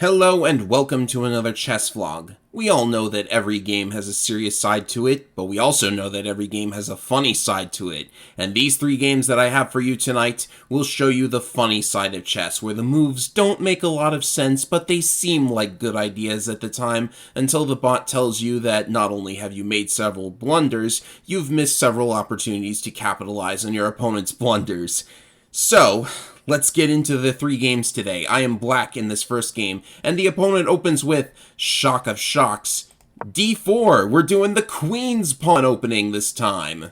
Hello and welcome to another chess vlog. We all know that every game has a serious side to it, but we also know that every game has a funny side to it. And these three games that I have for you tonight will show you the funny side of chess, where the moves don't make a lot of sense, but they seem like good ideas at the time, until the bot tells you that not only have you made several blunders, you've missed several opportunities to capitalize on your opponent's blunders. So, let's get into the three games today. I am black in this first game, and the opponent opens with, shock of shocks, d4. We're doing the queen's pawn opening this time.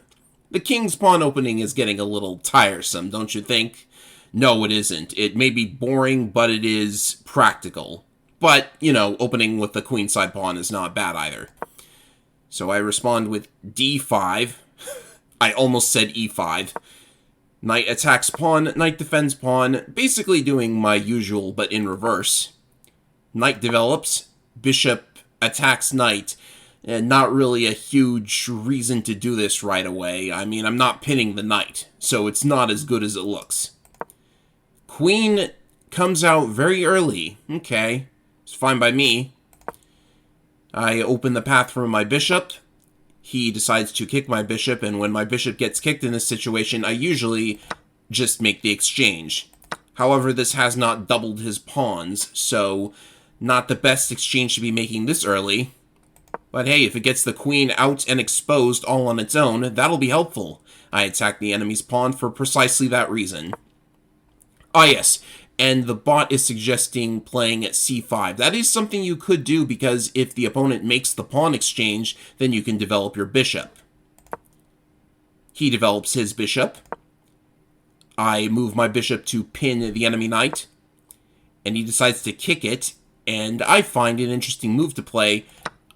The king's pawn opening is getting a little tiresome, don't you think? No, it isn't. It may be boring, but it is practical. But, you know, opening with the queenside pawn is not bad either. So I respond with d5. I almost said e5. Knight attacks pawn, knight defends pawn, basically doing my usual but in reverse. Knight develops, bishop attacks knight, and not really a huge reason to do this right away. I mean, I'm not pinning the knight, so it's not as good as it looks. Queen comes out very early. Okay, it's fine by me. I open the path for my bishop. He decides to kick my bishop, and when my bishop gets kicked in this situation, I usually just make the exchange. However, this has not doubled his pawns, so not the best exchange to be making this early. But hey, if it gets the queen out and exposed all on its own, that'll be helpful. I attack the enemy's pawn for precisely that reason. Ah yes, and the bot is suggesting playing at c5. That is something you could do, because if the opponent makes the pawn exchange, then you can develop your bishop. He develops his bishop. I move my bishop to pin the enemy knight, and he decides to kick it, and I find an interesting move to play.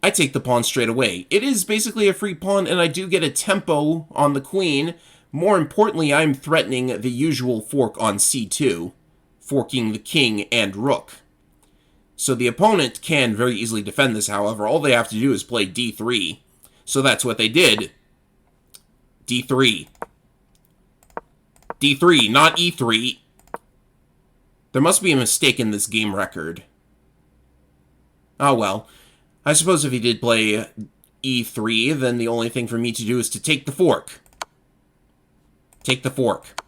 I take the pawn straight away. It is basically a free pawn, and I do get a tempo on the queen. More importantly, I'm threatening the usual fork on c2. Forking the king and rook. So the opponent can very easily defend this, however. All they have to do is play d3. So that's what they did. d3. d3, not e3. There must be a mistake in this game record. Oh well. I suppose if he did play e3, then the only thing for me to do is to take the fork. Take the fork.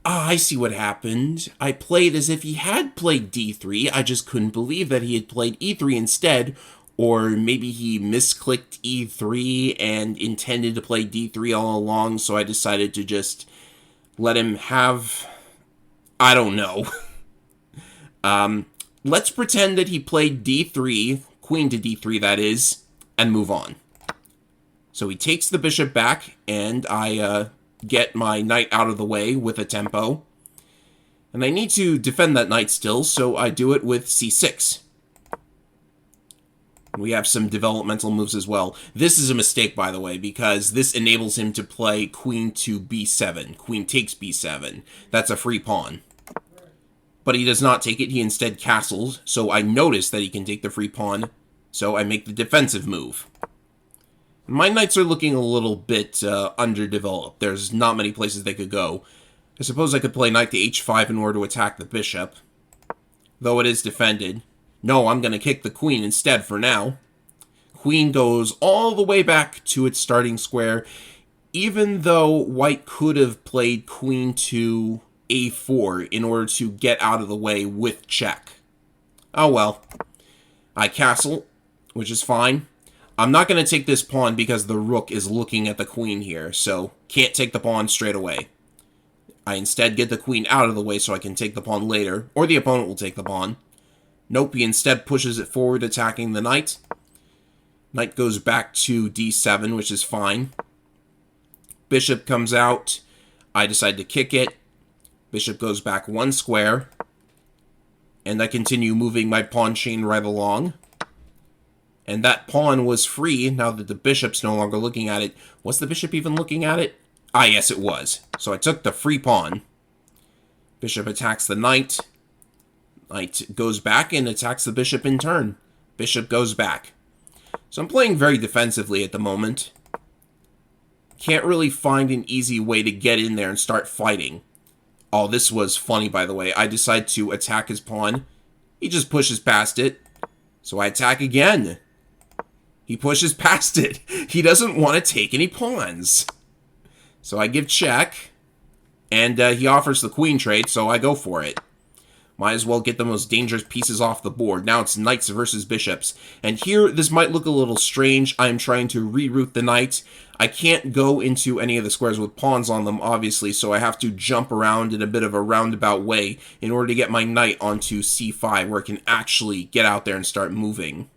Ah, I see what happened. I played as if he had played d3, I just couldn't believe that he had played e3 instead, or maybe he misclicked e3 and intended to play d3 all along, so I decided to just let him have... I don't know. Let's pretend that he played d3, queen to d3 that is, and move on. So he takes the bishop back, and I, get my knight out of the way with a tempo. And I need to defend that knight still, so I do it with c6. We have some developmental moves as well. This is a mistake, by the way, because this enables him to play queen to b7. Queen takes b7. That's a free pawn. But he does not take it, he instead castles, so I notice that he can take the free pawn, so I make the defensive move. My knights are looking a little bit underdeveloped. There's not many places they could go. I suppose I could play knight to h5 in order to attack the bishop. Though it is defended. No, I'm going to kick the queen instead for now. Queen goes all the way back to its starting square, even though white could have played queen to a4 in order to get out of the way with check. Oh well. I castle, which is fine. I'm not going to take this pawn because the rook is looking at the queen here, so can't take the pawn straight away. I instead get the queen out of the way so I can take the pawn later, or the opponent will take the pawn. Nope, he instead pushes it forward, attacking the knight. Knight goes back to d7, which is fine. Bishop comes out. I decide to kick it. Bishop goes back one square. And I continue moving my pawn chain right along. And that pawn was free now that the bishop's no longer looking at it. Was the bishop even looking at it? Ah, yes, it was. So I took the free pawn. Bishop attacks the knight. Knight goes back and attacks the bishop in turn. Bishop goes back. So I'm playing very defensively at the moment. Can't really find an easy way to get in there and start fighting. Oh, this was funny, by the way. I decide to attack his pawn. He just pushes past it. So I attack again. He pushes past it. He doesn't want to take any pawns. So I give check. And he offers the queen trade, so I go for it. Might as well get the most dangerous pieces off the board. Now it's knights versus bishops. And here, this might look a little strange. I'm trying to reroute the knight. I can't go into any of the squares with pawns on them, obviously, so I have to jump around in a bit of a roundabout way in order to get my knight onto c5, where it can actually get out there and start moving.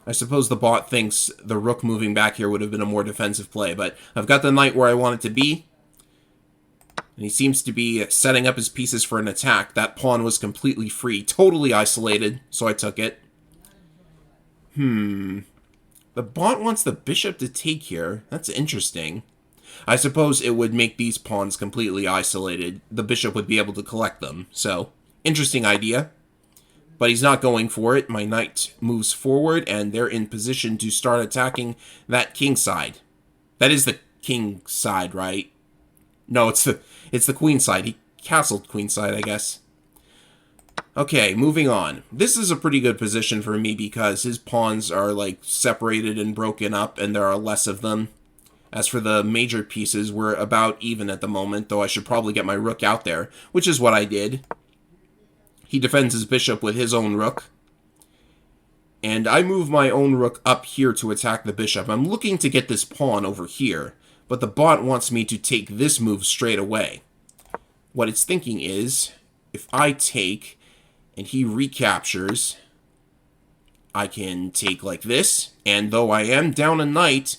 I suppose the bot thinks the rook moving back here would have been a more defensive play, but I've got the knight where I want it to be. And he seems to be setting up his pieces for an attack. That pawn was completely free, totally isolated, so I took it. The bot wants the bishop to take here. That's interesting. I suppose it would make these pawns completely isolated. The bishop would be able to collect them. So, interesting idea. But he's not going for it. My knight moves forward, and they're in position to start attacking that king side. That is the king side, right? No, it's the queen side. He castled queen side, I guess. Okay, moving on. This is a pretty good position for me because his pawns are, like, separated and broken up, and there are less of them. As for the major pieces, we're about even at the moment, though I should probably get my rook out there, which is what I did. He defends his bishop with his own rook. And I move my own rook up here to attack the bishop. I'm looking to get this pawn over here, but the bot wants me to take this move straight away. What it's thinking is, if I take, and he recaptures, I can take like this, and though I am down a knight,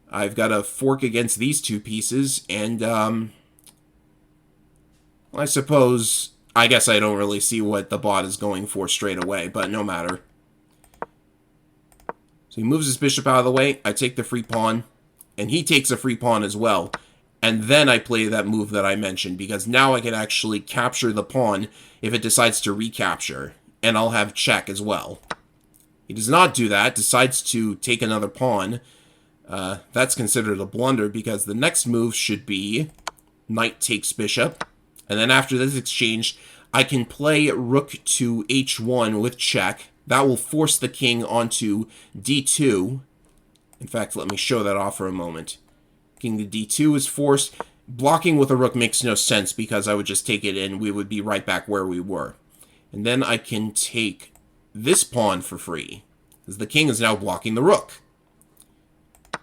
I've got to fork against these two pieces, and, I suppose, I guess I don't really see what the bot is going for straight away, but no matter. So he moves his bishop out of the way, I take the free pawn, and he takes a free pawn as well. And then I play that move that I mentioned, because now I can actually capture the pawn if it decides to recapture, and I'll have check as well. He does not do that, decides to take another pawn. That's considered a blunder, because the next move should be knight takes bishop. And then after this exchange, I can play rook to h1 with check. That will force the king onto d2. In fact, let me show that off for a moment. King to d2 is forced. Blocking with a rook makes no sense because I would just take it and we would be right back where we were. And then I can take this pawn for free, as the king is now blocking the rook.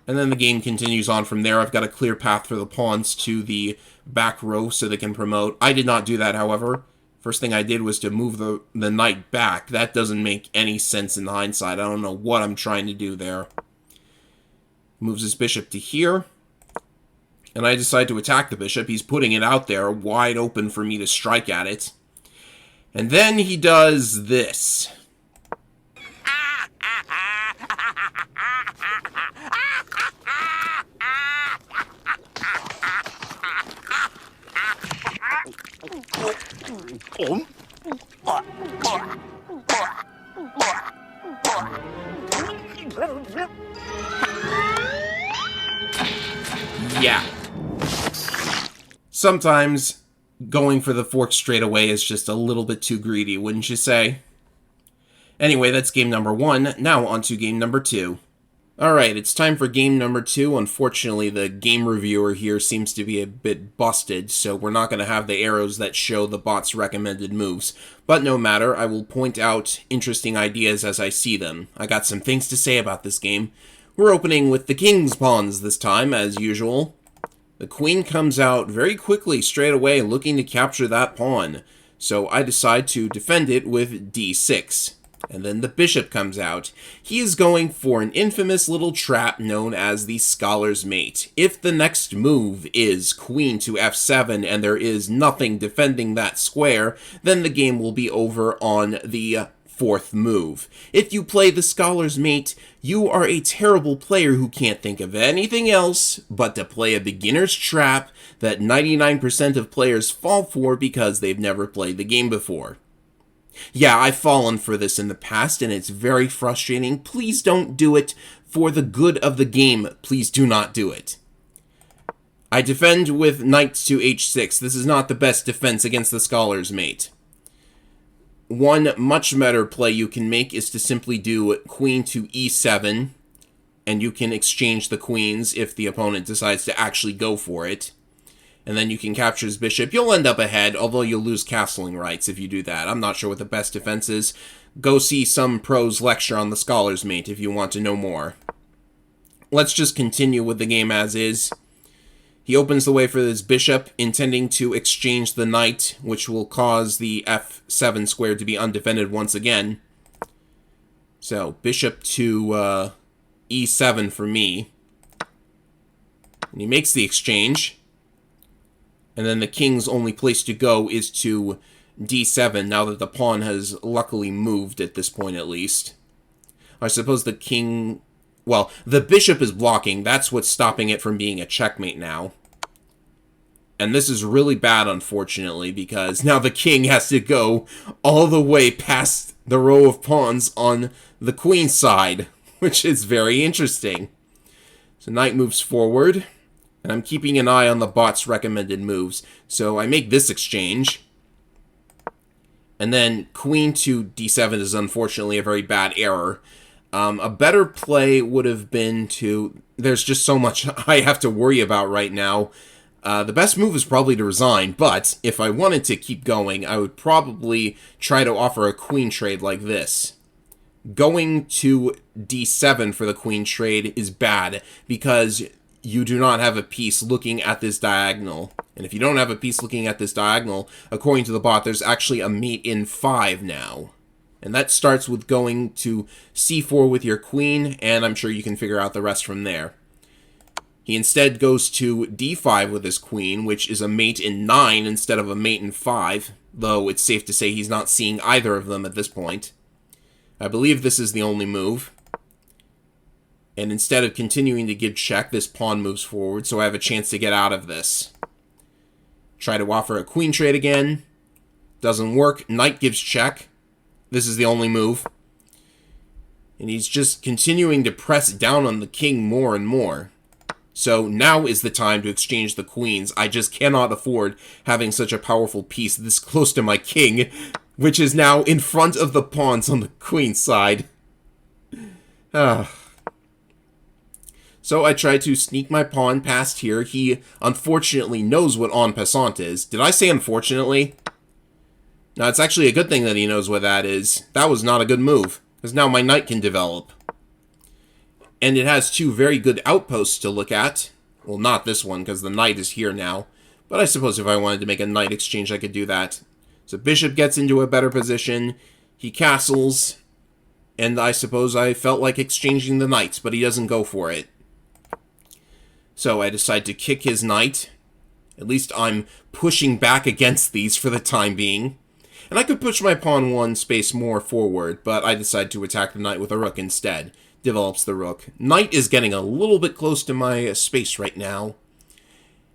And then the game continues on from there. I've got a clear path for the pawns to the back row so they can promote. I did not do that, however. First thing I did was to move the knight back. That doesn't make any sense in hindsight. I don't know what I'm trying to do there. Moves his bishop to here. And I decide to attack the bishop. He's putting it out there wide open for me to strike at it. And then he does this. Yeah. Sometimes going for the fork straight away is just a little bit too greedy, wouldn't you say? Anyway, that's game number 1. Now on to game number 2. Alright, it's time for game number 2. Unfortunately, the game reviewer here seems to be a bit busted, so we're not going to have the arrows that show the bot's recommended moves. But no matter, I will point out interesting ideas as I see them. I got some things to say about this game. We're opening with the king's pawns this time, as usual. The queen comes out very quickly straight away looking to capture that pawn, so I decide to defend it with d6. And then the bishop comes out. He is going for an infamous little trap known as the scholar's mate. If the next move is queen to f7 and there is nothing defending that square, then the game will be over on the fourth move. If you play the scholar's mate, you are a terrible player who can't think of anything else but to play a beginner's trap that 99% of players fall for because they've never played the game before. Yeah, I've fallen for this in the past, and it's very frustrating. Please don't do it. For the good of the game, please do not do it. I defend with knight to h6. This is not the best defense against the scholar's mate. One much better play you can make is to simply do queen to e7, and you can exchange the queens if the opponent decides to actually go for it. And then you can capture his bishop. You'll end up ahead, although you'll lose castling rights if you do that. I'm not sure what the best defense is. Go see some pro's lecture on the scholar's mate if you want to know more. Let's just continue with the game as is. He opens the way for this bishop, intending to exchange the knight, which will cause the f7 square to be undefended once again. So, bishop to e7 for me. And he makes the exchange. And then the king's only place to go is to d7, now that the pawn has luckily moved at this point at least. I suppose the king... Well, the bishop is blocking. That's what's stopping it from being a checkmate now. And this is really bad, unfortunately, because now the king has to go all the way past the row of pawns on the queen side, which is very interesting. So knight moves forward, and I'm keeping an eye on the bot's recommended moves. So I make this exchange. And then queen to d7 is unfortunately a very bad error. A better play would have been to... There's just so much I have to worry about right now. The best move is probably to resign, but if I wanted to keep going, I would probably try to offer a queen trade like this. Going to d7 for the queen trade is bad, because you do not have a piece looking at this diagonal. And if you don't have a piece looking at this diagonal, according to the bot, there's actually a mate in 5 now. And that starts with going to c4 with your queen, and I'm sure you can figure out the rest from there. He instead goes to d5 with his queen, which is a mate in 9 instead of a mate in 5, though it's safe to say he's not seeing either of them at this point. I believe this is the only move. And instead of continuing to give check, this pawn moves forward, so I have a chance to get out of this. Try to offer a queen trade again. Doesn't work. Knight gives check. This is the only move. And he's just continuing to press down on the king more and more. So now is the time to exchange the queens. I just cannot afford having such a powerful piece this close to my king, which is now in front of the pawns on the queen side. So I try to sneak my pawn past here. He unfortunately knows what en passant is. Did I say unfortunately? Now, it's actually a good thing that he knows what that is. That was not a good move, because now my knight can develop. And it has 2 very good outposts to look at. Well, not this one, because the knight is here now. But I suppose if I wanted to make a knight exchange, I could do that. So bishop gets into a better position. He castles. And I suppose I felt like exchanging the knights, but he doesn't go for it. So I decide to kick his knight. At least I'm pushing back against these for the time being. And I could push my pawn 1 space more forward, but I decide to attack the knight with a rook instead. Develops the rook. Knight is getting a little bit close to my space right now.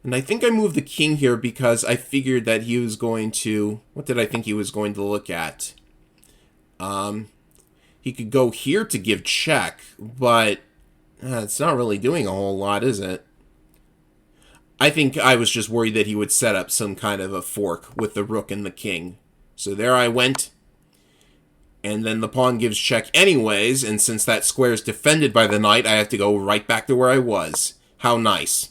And I think I moved the king here because I figured that he was going to... What did I think he was going to look at? He could go here to give check, but it's not really doing a whole lot, is it? I think I was just worried that he would set up some kind of a fork with the rook and the king. So there I went. And then the pawn gives check anyways, and since that square is defended by the knight, I have to go right back to where I was. How nice.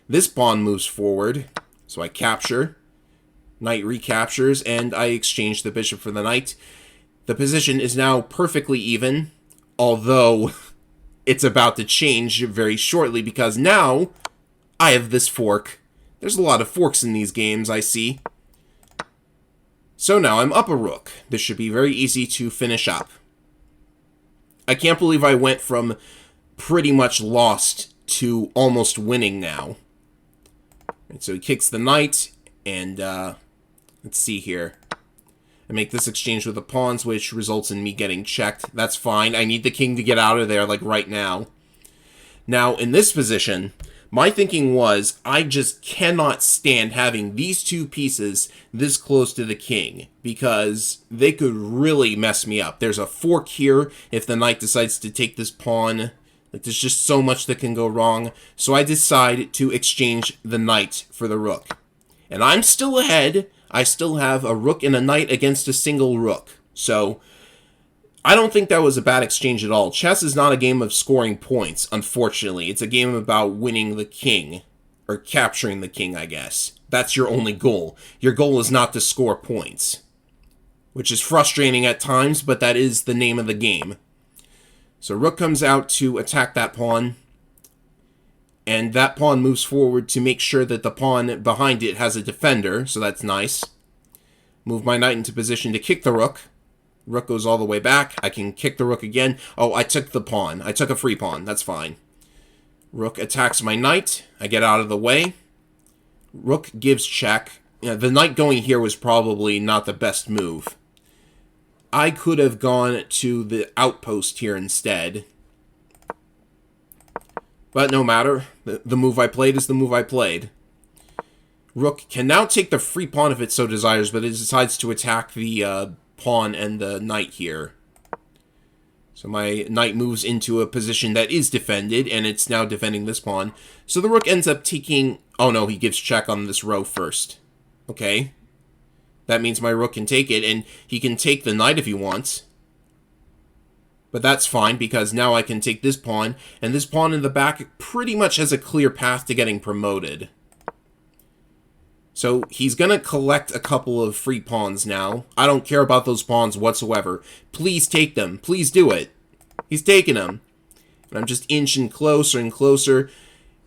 This pawn moves forward, so I capture. Knight recaptures, and I exchange the bishop for the knight. The position is now perfectly even, although it's about to change very shortly, because now I have this fork. There's a lot of forks in these games, I see. So now I'm up a rook. This should be very easy to finish up. I can't believe I went from pretty much lost to almost winning now. Right, so he kicks the knight, and let's see here. I make this exchange with the pawns, which results in me getting checked. That's fine. I need the king to get out of there, like right now. Now, in this position, my thinking was, I just cannot stand having these 2 pieces this close to the king, because they could really mess me up. There's a fork here if the knight decides to take this pawn Like, there's just so much that can go wrong. So I decide to exchange the knight for the rook. And I'm still ahead. I still have a rook and a knight against a single rook. So I don't think that was a bad exchange at all. Chess is not a game of scoring points, unfortunately. It's a game about winning the king. Or capturing the king, I guess. That's your only goal. Your goal is not to score points. Which is frustrating at times, but that is the name of the game. So rook comes out to attack that pawn. And that pawn moves forward to make sure that the pawn behind it has a defender, so that's nice. Move my knight into position to kick the rook. Rook goes all the way back. I can kick the rook again. Oh, I took the pawn. I took a free pawn. That's fine. Rook attacks my knight. I get out of the way. Rook gives check. The knight going here was probably not the best move. I could have gone to the outpost here instead. But no matter. The move I played is the move I played. Rook can now take the free pawn if it so desires, but it decides to attack the pawn and the knight here. So my knight moves into a position that is defended, and it's now defending this pawn. So the rook ends up taking... Oh no, he gives check on this row first. Okay. That means my rook can take it, and he can take the knight if he wants. But that's fine, because now I can take this pawn, and this pawn in the back pretty much has a clear path to getting promoted. So he's going to collect a couple of free pawns now. I don't care about those pawns whatsoever. Please take them. Please do it. He's taking them. And I'm just inching closer and closer.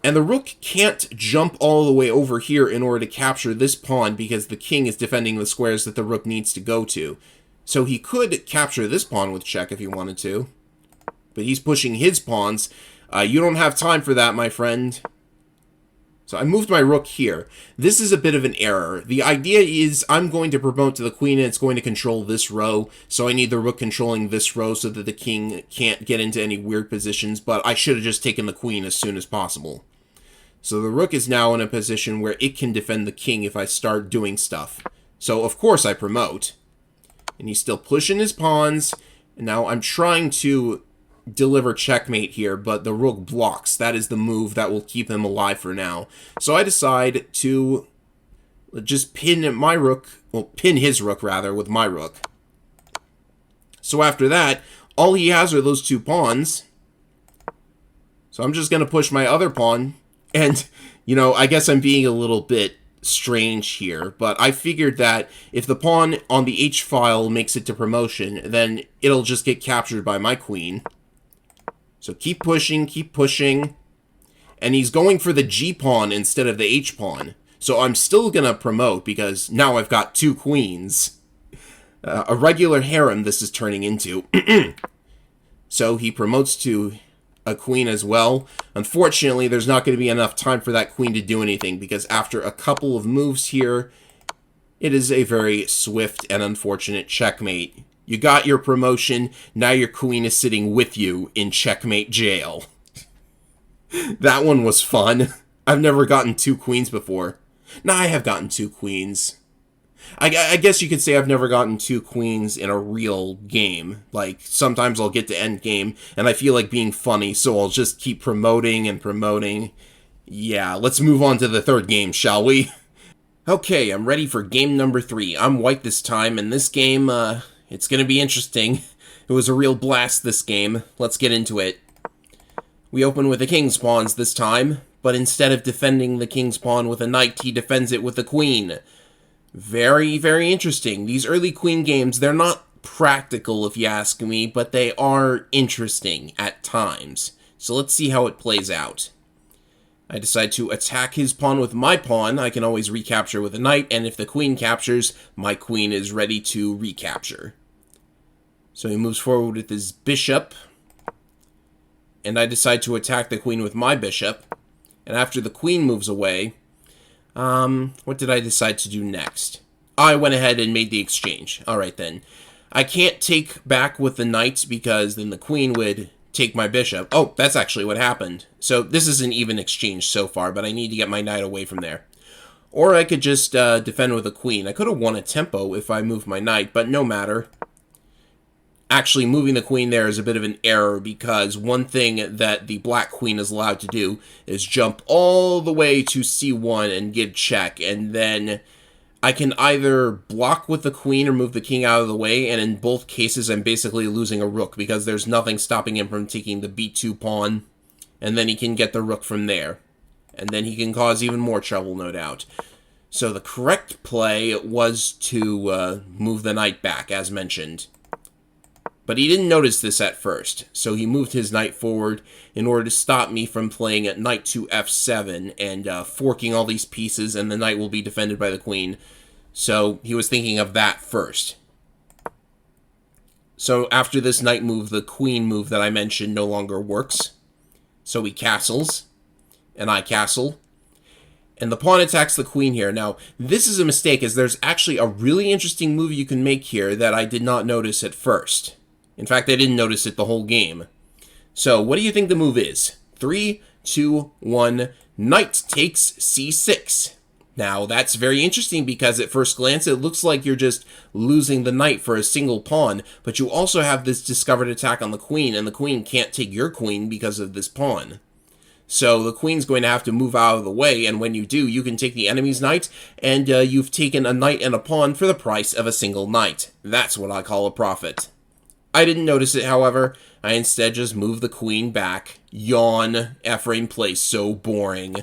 And the rook can't jump all the way over here in order to capture this pawn because the king is defending the squares that the rook needs to go to. So he could capture this pawn with check if he wanted to. But he's pushing his pawns. You don't have time for that, my friend. So I moved my rook here. This is a bit of an error. The idea is I'm going to promote to the queen and it's going to control this row. So I need the rook controlling this row so that the king can't get into any weird positions. But I should have just taken the queen as soon as possible. So the rook is now in a position where it can defend the king if I start doing stuff. So of course I promote. And he's still pushing his pawns. And now I'm trying to deliver checkmate here, but the rook blocks. That is the move that will keep him alive for now. So I decide to just pin my rook, well, pin his rook rather, with my rook. So after that, all he has are those two pawns. So I'm just going to push my other pawn. And, you know, I guess I'm being a little bit strange here, but I figured that if the pawn on the H-file makes it to promotion, then it'll just get captured by my queen. So keep pushing, and he's going for the G-pawn instead of the H-pawn. So I'm still going to promote, because now I've got two queens. A regular harem this is turning into. So he promotes to a queen as well. Unfortunately, there's not going to be enough time for that queen to do anything, because after a couple of moves here, it is a very swift and unfortunate checkmate. You got your promotion, now your queen is sitting with you in checkmate jail. That one was fun. I've never gotten two queens before. Nah, I have gotten two queens. I guess you could say I've never gotten two queens in a real game. Like, sometimes I'll get to endgame, and I feel like being funny, so I'll just keep promoting and promoting. Yeah, let's move on to the third game, shall we? Okay, I'm ready for game number 3. I'm white this time, and this game, it's gonna be interesting. It was a real blast, this game. Let's get into it. We open with the king's pawns this time, but instead of defending the king's pawn with a knight, he defends it with a queen. Very, very interesting. These early queen games, they're not practical if you ask me, but they are interesting at times. So let's see how it plays out. I decide to attack his pawn with my pawn. I can always recapture with a knight, and if the queen captures, my queen is ready to recapture. So he moves forward with his bishop, and I decide to attack the queen with my bishop. And after the queen moves away, what did I decide to do next? I went ahead and made the exchange. Alright then. I can't take back with the knight because then the queen would take my bishop. Oh, that's actually what happened. So this is an even exchange so far, but I need to get my knight away from there. Or I could just defend with a queen. I could have won a tempo if I moved my knight, but no matter. actually moving the queen there is a bit of an error, because one thing that the black queen is allowed to do is jump all the way to c1 and give check, and then I can either block with the queen or move the king out of the way, and in both cases I'm basically losing a rook, because there's nothing stopping him from taking the b2 pawn, and then he can get the rook from there. And then he can cause even more trouble, no doubt. So the correct play was to move the knight back, as mentioned. But he didn't notice this at first, so he moved his knight forward in order to stop me from playing at knight to f7 and forking all these pieces, and the knight will be defended by the queen. So he was thinking of that first. So after this knight move, the queen move that I mentioned no longer works. So he castles, and I castle. And the pawn attacks the queen here. Now, this is a mistake, as there's actually a really interesting move you can make here that I did not notice at first. In fact, I didn't notice it the whole game. So, what do you think the move is? 3, 2, 1, knight takes c6. Now, that's very interesting, because at first glance it looks like you're just losing the knight for a single pawn, but you also have this discovered attack on the queen, and the queen can't take your queen because of this pawn. So the queen's going to have to move out of the way, and when you do, you can take the enemy's knight, and you've taken a knight and a pawn for the price of a single knight. That's what I call a profit. I didn't notice it, however. I instead just moved the queen back. Yawn. Ephraim plays so boring.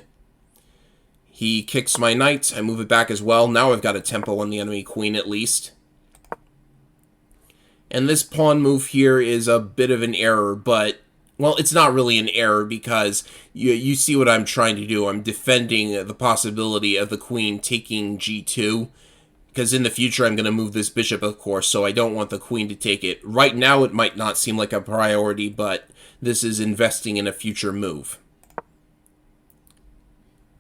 He kicks my knight. I move it back as well. Now I've got a tempo on the enemy queen, at least. And this pawn move here is a bit of an error, but... well, it's not really an error, because you see what I'm trying to do. I'm defending the possibility of the queen taking g2, because in the future I'm going to move this bishop, of course, so I don't want the queen to take it. Right now it might not seem like a priority, but this is investing in a future move.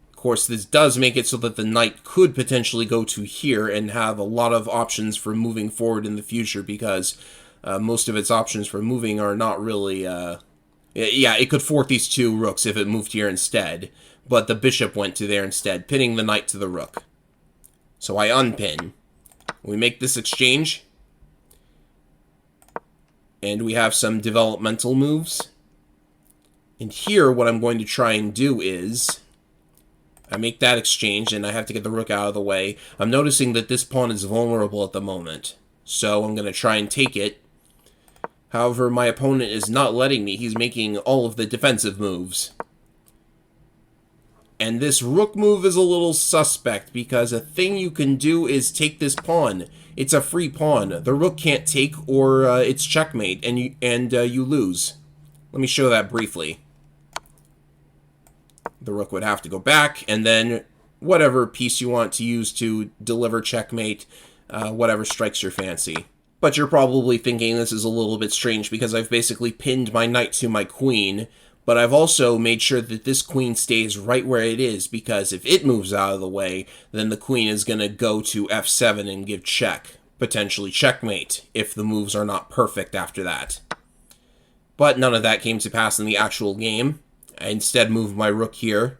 Of course, this does make it so that the knight could potentially go to here and have a lot of options for moving forward in the future, because most of its options for moving are not really... yeah, it could fork these two rooks if it moved here instead, but the bishop went to there instead, pinning the knight to the rook. So I unpin. We make this exchange, and we have some developmental moves. And here, what I'm going to try and do is... I make that exchange, and I have to get the rook out of the way. I'm noticing that this pawn is vulnerable at the moment, so I'm going to try and take it. However, my opponent is not letting me. He's making all of the defensive moves. And this rook move is a little suspect, because a thing you can do is take this pawn. It's a free pawn. The rook can't take, or it's checkmate, and you lose. Let me show that briefly. The rook would have to go back, and then whatever piece you want to use to deliver checkmate, whatever strikes your fancy. But you're probably thinking this is a little bit strange, because I've basically pinned my knight to my queen, but I've also made sure that this queen stays right where it is, because if it moves out of the way, then the queen is going to go to f7 and give check. Potentially checkmate, if the moves are not perfect after that. But none of that came to pass in the actual game. I instead moved my rook here,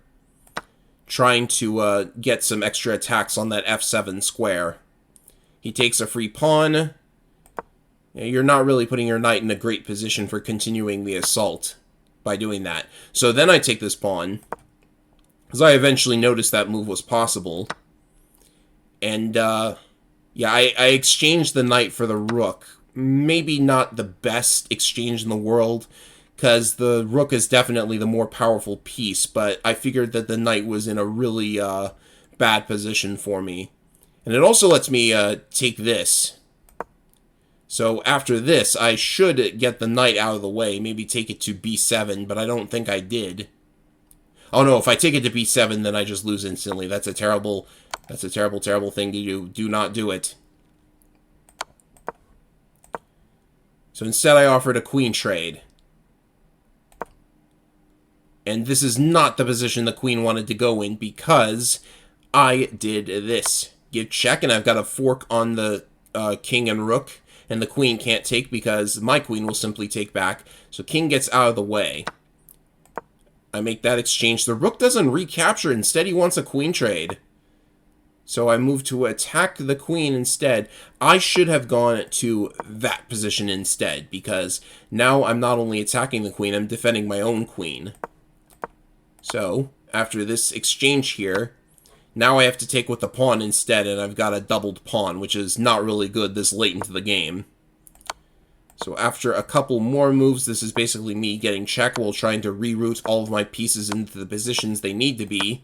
trying to get some extra attacks on that f7 square. He takes a free pawn. You're not really putting your knight in a great position for continuing the assault by doing that. So then I take this pawn, because I eventually noticed that move was possible. And, yeah, I exchanged the knight for the rook. Maybe not the best exchange in the world, because the rook is definitely the more powerful piece, but I figured that the knight was in a really bad position for me. And it also lets me take this. So after this, I should get the knight out of the way, maybe take it to b7, but I don't think I did. Oh no, if I take it to b7, then I just lose instantly. That's a terrible thing to do. Do not do it. So instead I offered a queen trade. And this is not the position the queen wanted to go in, because I did this. Give check, and I've got a fork on the king and rook, and the queen can't take because my queen will simply take back. So king gets out of the way. I make that exchange. The rook doesn't recapture. Instead, he wants a queen trade. So I moved to attack the queen instead. I should have gone to that position instead, because now I'm not only attacking the queen, I'm defending my own queen. So, after this exchange here, now I have to take with the pawn instead, and I've got a doubled pawn, which is not really good this late into the game. So after a couple more moves, this is basically me getting check while trying to reroute all of my pieces into the positions they need to be.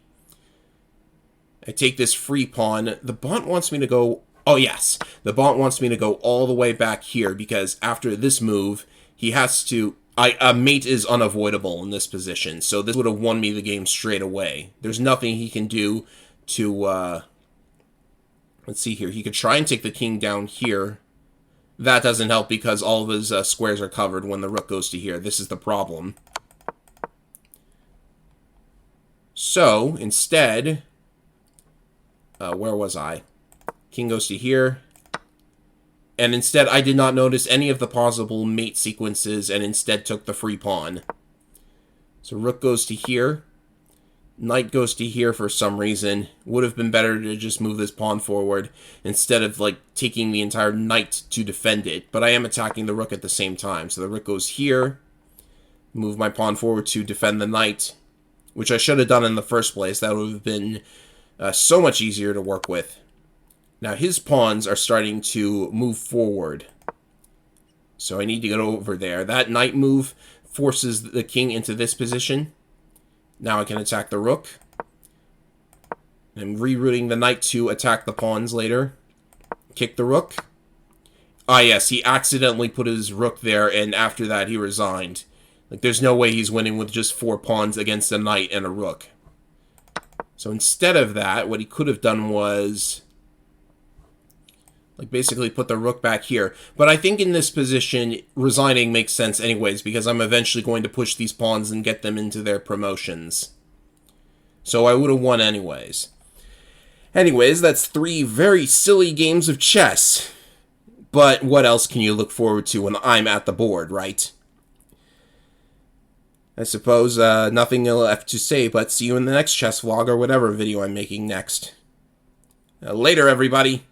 I take this free pawn. The Bont wants me to go... Oh, yes. The Bont wants me to go all the way back here, because after this move, he has to... A mate is unavoidable in this position, so this would have won me the game straight away. There's nothing he can do to... let's see here. He could try and take the king down here. That doesn't help because all of his squares are covered when the rook goes to here. This is the problem. So, instead... where was I? King goes to here. And instead, I did not notice any of the possible mate sequences and instead took the free pawn. So rook goes to here. Knight goes to here for some reason. Would have been better to just move this pawn forward instead of, like, taking the entire knight to defend it. But I am attacking the rook at the same time. So the rook goes here. Move my pawn forward to defend the knight, which I should have done in the first place. That would have been so much easier to work with. Now his pawns are starting to move forward. So I need to get over there. That knight move forces the king into this position. Now I can attack the rook. I'm rerouting the knight to attack the pawns later. Kick the rook. Ah, yes, he accidentally put his rook there, and after that he resigned. Like, there's no way he's winning with just 4 pawns against a knight and a rook. So instead of that, what he could have done was... like, basically put the rook back here. But I think in this position, resigning makes sense anyways, because I'm eventually going to push these pawns and get them into their promotions. So I would have won anyways. Anyways, that's 3 very silly games of chess. But what else can you look forward to when I'm at the board, right? I suppose nothing left to say, but see you in the next chess vlog or whatever video I'm making next. Later, everybody!